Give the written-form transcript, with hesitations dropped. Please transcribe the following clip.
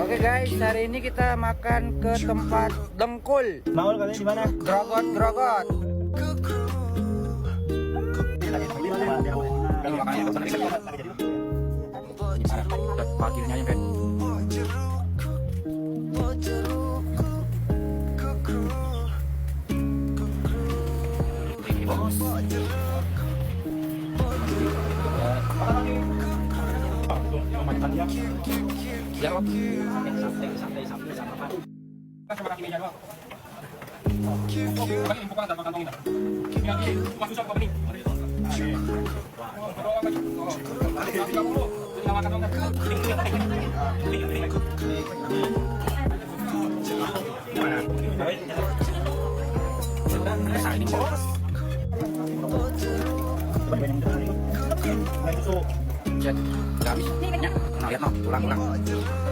Oke guys, hari ini kita makan ke tempat dengkul. Maul kalian di mana? Grogot. Parkirnya yang kayak Cek, nggak habis. Nah, lihat no, ulang.